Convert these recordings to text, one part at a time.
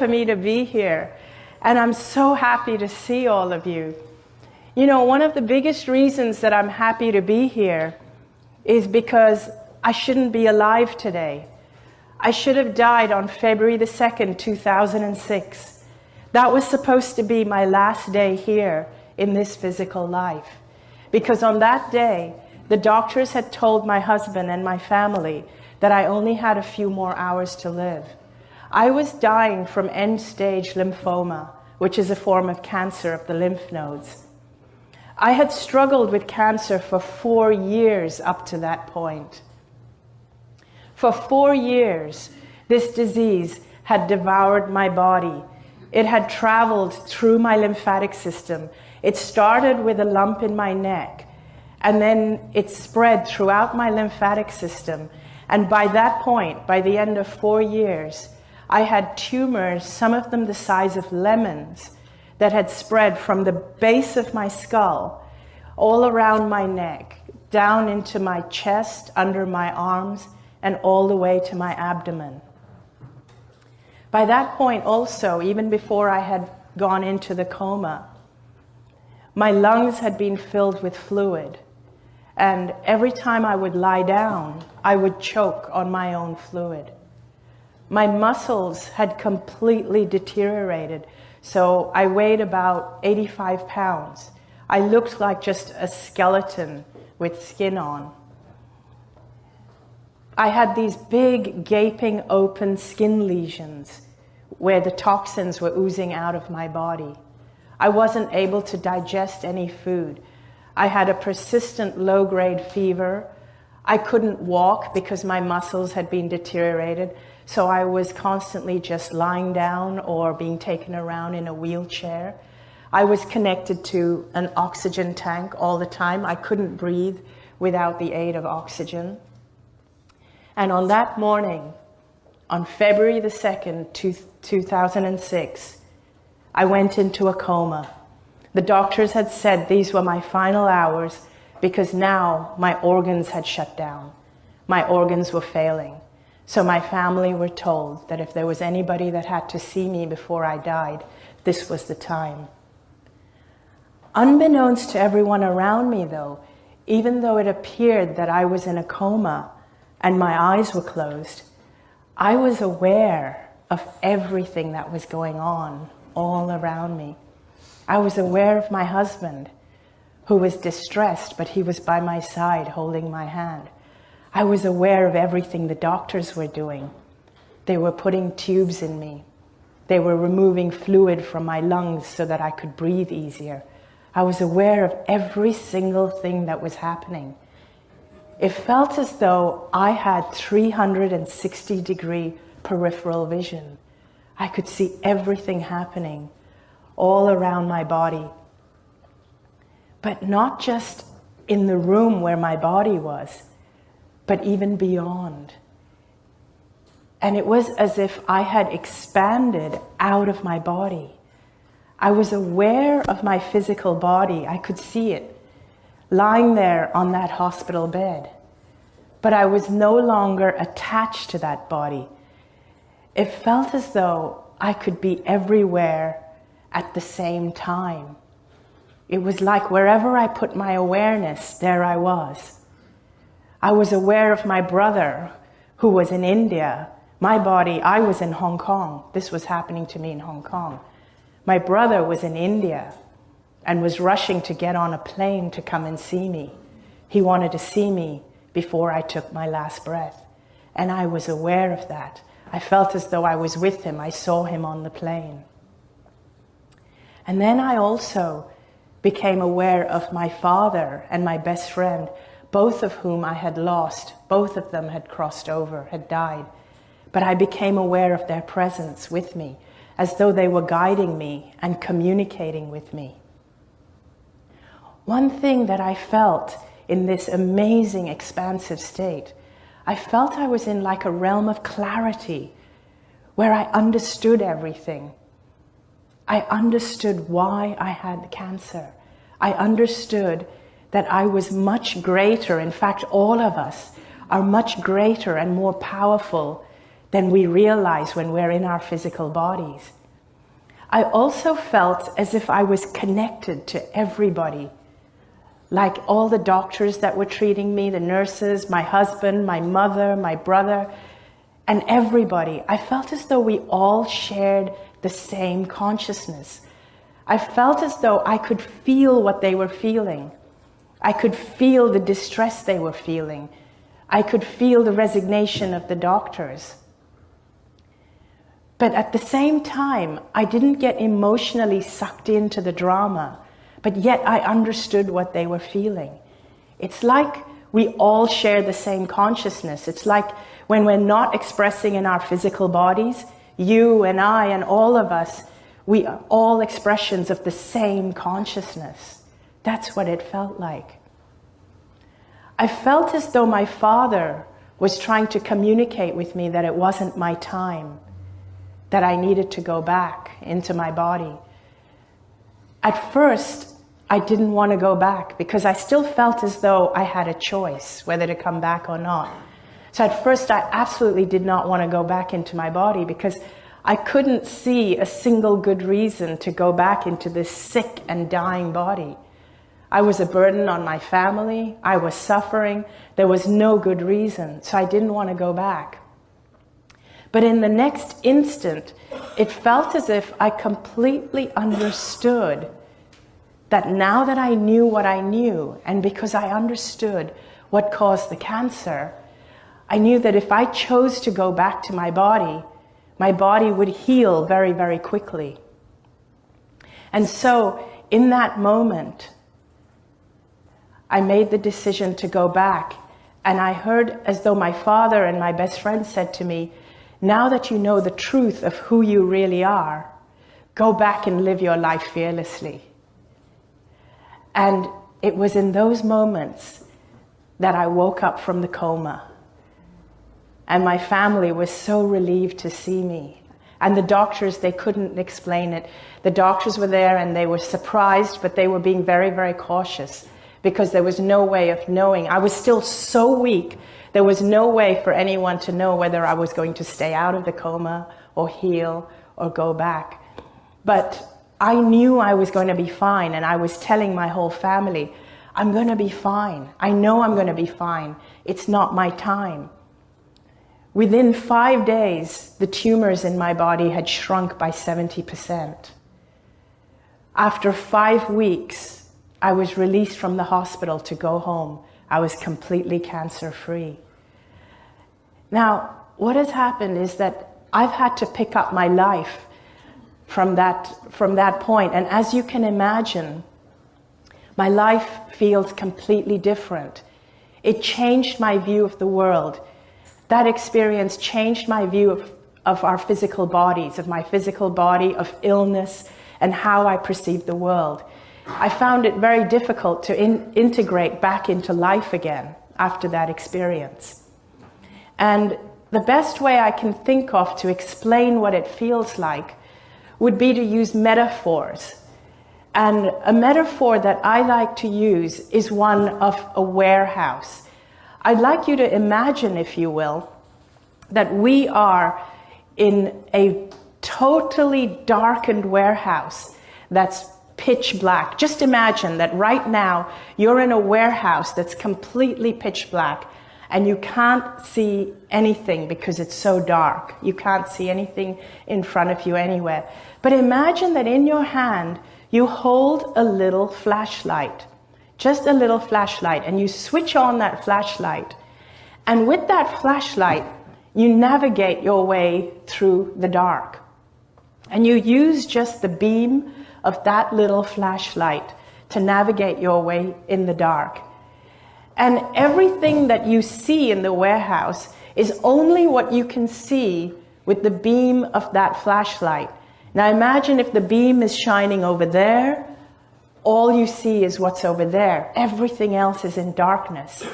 For me to be here, and I'm so happy to see all of you. You know, one of the biggest reasons that I'm happy to be here is because I shouldn't be alive today. I should have died on February the 2nd, 2006. That was supposed to be my last day here in this physical life. Because on that day, the doctors had told my husband and my family that I only had a few more hours to live. I was dying from end-stage lymphoma, which is a form of cancer of the lymph nodes. I had struggled with cancer for 4 years up to that point. For 4 years, this disease had devoured my body. It had traveled through my lymphatic system. It started with a lump in my neck, and then it spread throughout my lymphatic system. And by that point, by the end of 4 years, I had tumors, some of them the size of lemons, that had spread from the base of my skull, all around my neck, down into my chest, under my arms, and all the way to my abdomen. By that point also, even before I had gone into the coma, my lungs had been filled with fluid. And every time I would lie down, I would choke on my own fluid. My muscles had completely deteriorated, so I weighed about 85 pounds. I looked like just a skeleton with skin on. I had these big, gaping, open skin lesions where the toxins were oozing out of my body. I wasn't able to digest any food. I had a persistent low-grade fever. I couldn't walk because my muscles had been deteriorated. So I was constantly just lying down or being taken around in a wheelchair. I was connected to an oxygen tank all the time. I couldn't breathe without the aid of oxygen. And on that morning, on February the 2nd, 2006, I went into a coma. The doctors had said these were my final hours because now my organs had shut down. My organs were failing. So my family were told that if there was anybody that had to see me before I died, this was the time. Unbeknownst to everyone around me though, even though it appeared that I was in a coma and my eyes were closed, I was aware of everything that was going on all around me. I was aware of my husband, who was distressed, but he was by my side holding my hand. I was aware of everything the doctors were doing. They were putting tubes in me. They were removing fluid from my lungs so that I could breathe easier. I was aware of every single thing that was happening. It felt as though I had 360-degree peripheral vision. I could see everything happening all around my body. But not just in the room where my body was, but even beyond. And it was as if I had expanded out of my body. I was aware of my physical body. I could see it lying there on that hospital bed. But I was no longer attached to that body. It felt as though I could be everywhere at the same time. It was like wherever I put my awareness, there I was. I was aware of my brother who was in India. My body, I was in Hong Kong. This was happening to me in Hong Kong. My brother was in India and was rushing to get on a plane to come and see me. He wanted to see me before I took my last breath. And I was aware of that. I felt as though I was with him. I saw him on the plane. And then I also became aware of my father and my best friend, both of whom I had lost. Both of them had crossed over, had died. But I became aware of their presence with me, as though they were guiding me and communicating with me. One thing that I felt in this amazing, expansive state, I felt I was in like a realm of clarity, where I understood everything. I understood why I had cancer. I understood that I was much greater. In fact, all of us are much greater and more powerful than we realize when we're in our physical bodies. I also felt as if I was connected to everybody, like all the doctors that were treating me, the nurses, my husband, my mother, my brother, and everybody. I felt as though we all shared the same consciousness. I felt as though I could feel what they were feeling. I could feel the distress they were feeling. I could feel the resignation of the doctors. But at the same time, I didn't get emotionally sucked into the drama, but yet I understood what they were feeling. It's like we all share the same consciousness. It's like when we're not expressing in our physical bodies, you and I and all of us, we are all expressions of the same consciousness. That's what it felt like. I felt as though my father was trying to communicate with me that it wasn't my time, that I needed to go back into my body. At first, I didn't want to go back because I still felt as though I had a choice whether to come back or not. So at first, I absolutely did not want to go back into my body because I couldn't see a single good reason to go back into this sick and dying body. I was a burden on my family. I was suffering. There was no good reason, so I didn't want to go back. But in the next instant, it felt as if I completely understood that now that I knew what I knew, and because I understood what caused the cancer, I knew that if I chose to go back to my body would heal very, very quickly. And so in that moment, I made the decision to go back, and I heard as though my father and my best friend said to me, now that you know the truth of who you really are, go back and live your life fearlessly. And it was in those moments that I woke up from the coma. And my family was so relieved to see me. And the doctors, they couldn't explain it. The doctors were there and they were surprised, but they were being very, very cautious because there was no way of knowing. I was still so weak. There was no way for anyone to know whether I was going to stay out of the coma or heal or go back. But I knew I was going to be fine, and I was telling my whole family, I'm going to be fine. I know I'm going to be fine. It's not my time. Within 5 days, the tumors in my body had shrunk by 70%. After 5 weeks, I was released from the hospital to go home. I was completely cancer-free. Now, what has happened is that I've had to pick up my life from that point. And as you can imagine, my life feels completely different. It changed my view of the world. That experience changed my view of our physical bodies, of my physical body, of illness, and how I perceive the world. I found it very difficult to integrate back into life again after that experience. And the best way I can think of to explain what it feels like would be to use metaphors. And a metaphor that I like to use is one of a warehouse. I'd like you to imagine, if you will, that we are in a totally darkened warehouse that's pitch black. Just imagine that right now you're in a warehouse that's completely pitch black and you can't see anything because it's so dark. You can't see anything in front of you anywhere. But imagine that in your hand you hold a little flashlight, just a little flashlight, and you switch on that flashlight. And with that flashlight, you navigate your way through the dark. And you use just the beam of that little flashlight to navigate your way in the dark. And everything that you see in the warehouse is only what you can see with the beam of that flashlight. Now imagine if the beam is shining over there, all you see is what's over there. Everything else is in darkness.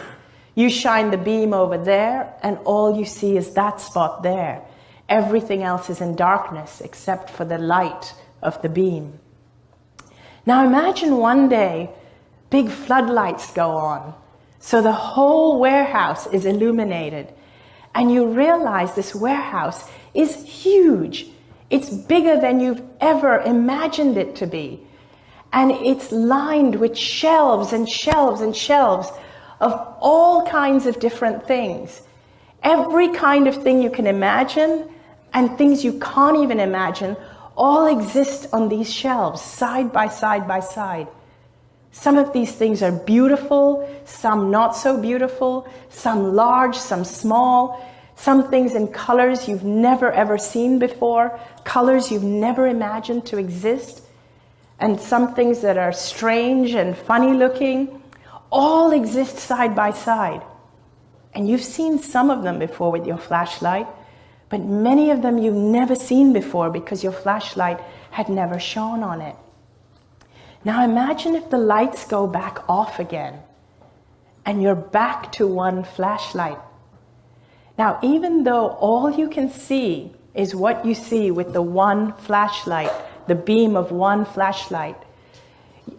You shine the beam over there and all you see is that spot there. Everything else is in darkness except for the light of the beam. Now imagine one day big floodlights go on. So the whole warehouse is illuminated. and you realize this warehouse is huge. It's bigger than you've ever imagined it to be. And it's lined with shelves and shelves and shelves of all kinds of different things. Every kind of thing you can imagine and things you can't even imagine all exist on these shelves, side by side by side. Some of these things are beautiful, some not so beautiful, some large, some small, some things in colors you've never ever seen before, colors you've never imagined to exist, and some things that are strange and funny looking, all exist side by side. And you've seen some of them before with your flashlight, but many of them you've never seen before because your flashlight had never shone on it. Now imagine if the lights go back off again and you're back to one flashlight. Now, even though all you can see is what you see with the one flashlight, the beam of one flashlight,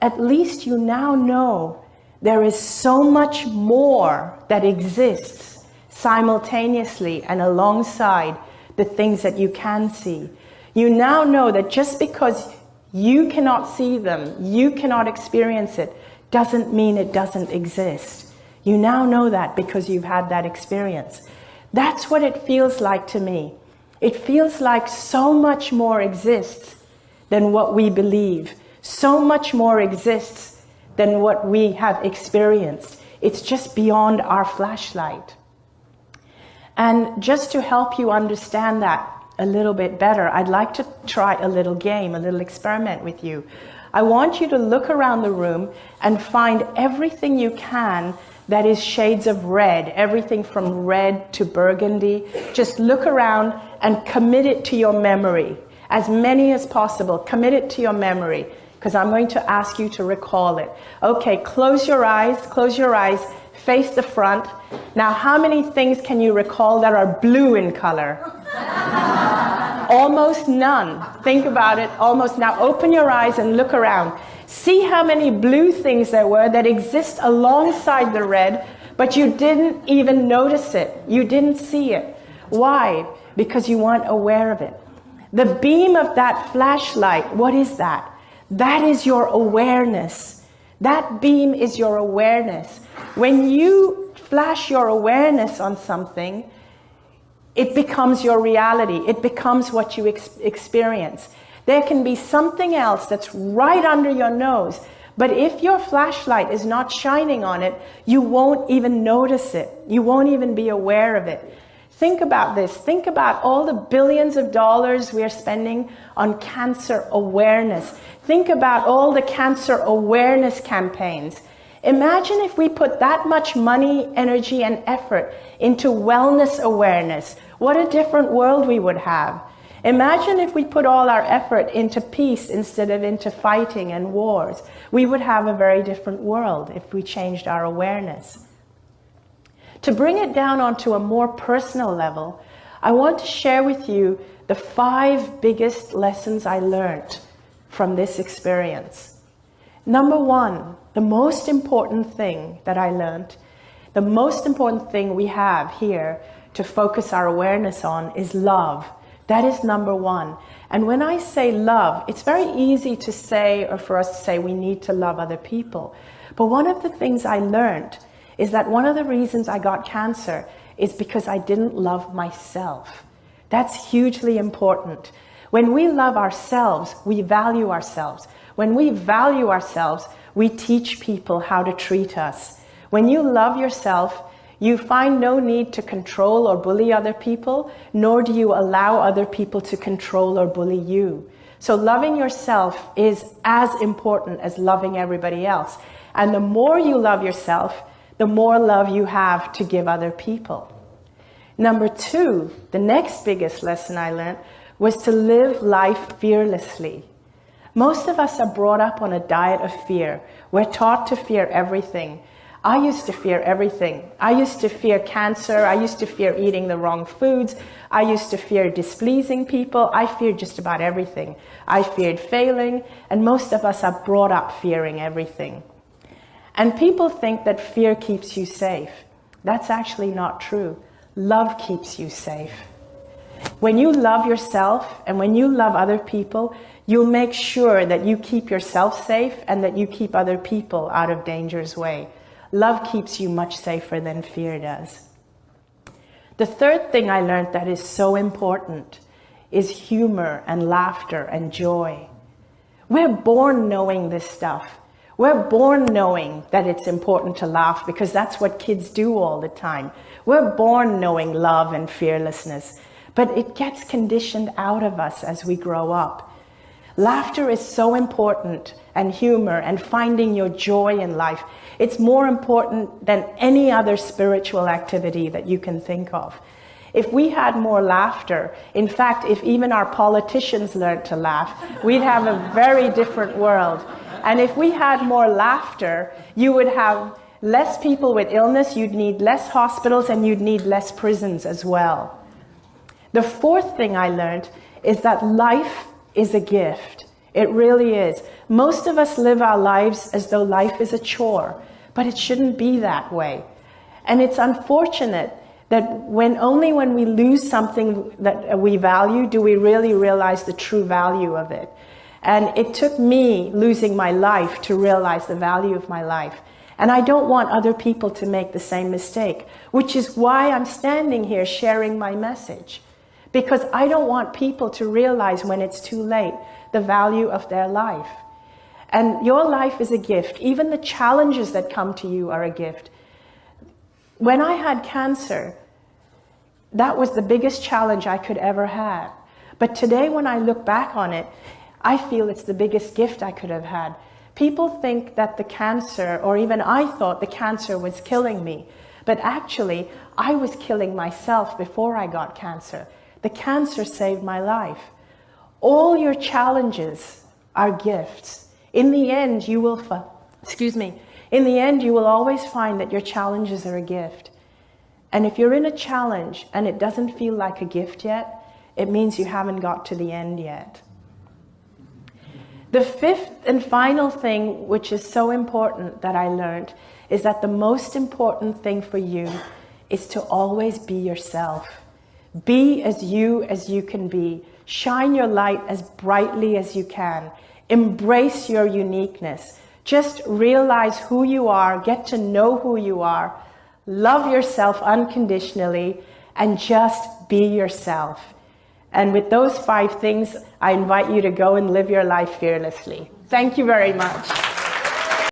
at least you now know there is so much more that exists simultaneously and alongside the things that you can see. You now know that just because you cannot see them, you cannot experience it, doesn't mean it doesn't exist. You now know that because you've had that experience. That's what it feels like to me. It feels like so much more exists than what we believe. So much more exists than what we have experienced. It's just beyond our flashlight. And just to help you understand that a little bit better, I'd like to try a little game, a little experiment with you. I want you to look around the room and find everything you can that is shades of red, everything from red to burgundy. Just look around and commit it to your memory. As many as possible, commit it to your memory, because I'm going to ask you to recall it. Okay, close your eyes, face the front. Now, how many things can you recall that are blue in color? Almost none. Think about it, almost. Now open your eyes and look around. See how many blue things there were that exist alongside the red, but you didn't even notice it. You didn't see it. Why? Because you weren't aware of it. The beam of that flashlight, what is that? That is your awareness. That beam is your awareness. When you flash your awareness on something, it becomes your reality. It becomes what you experience. There can be something else that's right under your nose, but if your flashlight is not shining on it, you won't even notice it. You won't even be aware of it. Think about this. Think about all the billions of dollars we are spending on cancer awareness. Think about all the cancer awareness campaigns. Imagine if we put that much money, energy, and effort into wellness awareness. What a different world we would have. Imagine if we put all our effort into peace instead of into fighting and wars. We would have a very different world if we changed our awareness. To bring it down onto a more personal level, I want to share with you the 5 biggest lessons I learned from this experience. Number 1, the most important thing that I learned, the most important thing we have here to focus our awareness on is love. That is number 1. And when I say love, it's very easy to say, or for us to say, we need to love other people. But one of the things I learned is that one of the reasons I got cancer is because I didn't love myself. That's hugely important. When we love ourselves, we value ourselves. When we value ourselves, we teach people how to treat us. When you love yourself, you find no need to control or bully other people, nor do you allow other people to control or bully you. So loving yourself is as important as loving everybody else. And the more you love yourself, the more love you have to give other people. Number 2, the next biggest lesson I learned was to live life fearlessly. Most of us are brought up on a diet of fear. We're taught to fear everything. I used to fear everything. I used to fear cancer. I used to fear eating the wrong foods. I used to fear displeasing people. I feared just about everything. I feared failing, and most of us are brought up fearing everything. And people think that fear keeps you safe. That's actually not true. love keeps you safe. When you love yourself and when you love other people, you'll make sure that you keep yourself safe and that you keep other people out of danger's way. Love keeps you much safer than fear does. The third thing I learned that is so important is humor and laughter and joy. We're born knowing this stuff. We're born knowing that it's important to laugh because that's what kids do all the time. We're born knowing love and fearlessness, but it gets conditioned out of us as we grow up. Laughter is so important, and humor and finding your joy in life. It's more important than any other spiritual activity that you can think of. If we had more laughter, in fact, if even our politicians learned to laugh, we'd have a very different world. And if we had more laughter, you would have less people with illness, you'd need less hospitals, and you'd need less prisons as well. The fourth thing I learned is that life is a gift. It really is. Most of us live our lives as though life is a chore, but it shouldn't be that way. And it's unfortunate that only when we lose something that we value do we really realize the true value of it. And it took me losing my life to realize the value of my life. And I don't want other people to make the same mistake, which is why I'm standing here sharing my message. Because I don't want people to realize when it's too late the value of their life. And your life is a gift. Even the challenges that come to you are a gift. When I had cancer, that was the biggest challenge I could ever have. But today when I look back on it, I feel it's the biggest gift I could have had. People think that the cancer, or even I thought the cancer was killing me. But actually, I was killing myself before I got cancer. The cancer saved my life. All your challenges are gifts. In the end, you will in the end, you will always find that your challenges are a gift. And if you're in a challenge and it doesn't feel like a gift yet, it means you haven't got to the end yet. The fifth and final thing, which is so important that I learned, is that the most important thing for you is to always be yourself. Be as you can be. Shine your light as brightly as you can. Embrace your uniqueness. Just realize who you are, get to know who you are, love yourself unconditionally, and just be yourself. And with those 5 things, I invite you to go and live your life fearlessly. Thank you very much.